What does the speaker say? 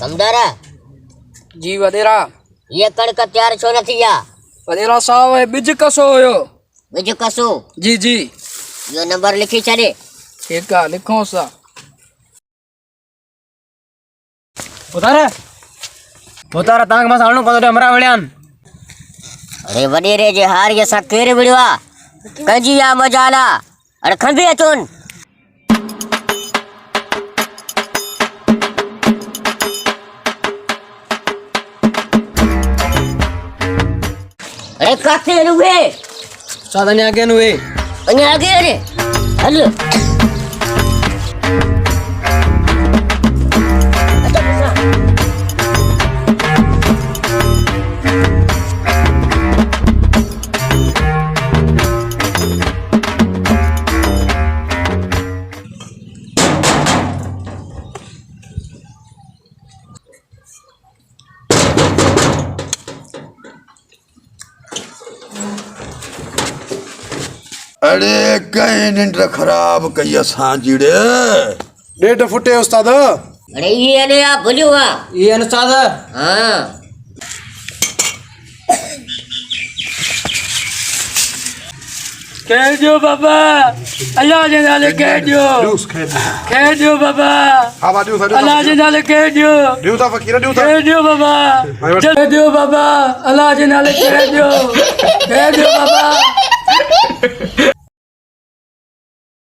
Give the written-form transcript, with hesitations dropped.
कमदारा जी वडेरा ये कणक तैयार छो नथी या वडेरा साहब बिज कसो होयो बिज कसो जी जी यो नंबर लिखी छड़े ठीक है लिखो सा उतारा तांग मस आणो पतो हमरा वळ्यान अरे वडेरे जे हार ये सा केरे बिड़वा कंजी या मजाला अरे खंबे अचोन अरे काथे रुवे साधन आगे नुए अन्य आगे अरे हल अरे कहीं निंद्र खराब कई असां जीड़े डेट फुटे उस्ताद अरे ये ने आप भुलवा ये अनुसाद हां कह दो बाबा अल्लाह जे नाले कह दो बाबा अल्लाह जे नाले कह दो बाबा कह दो बाबा अल्लाह जे नाले कह दो बाबा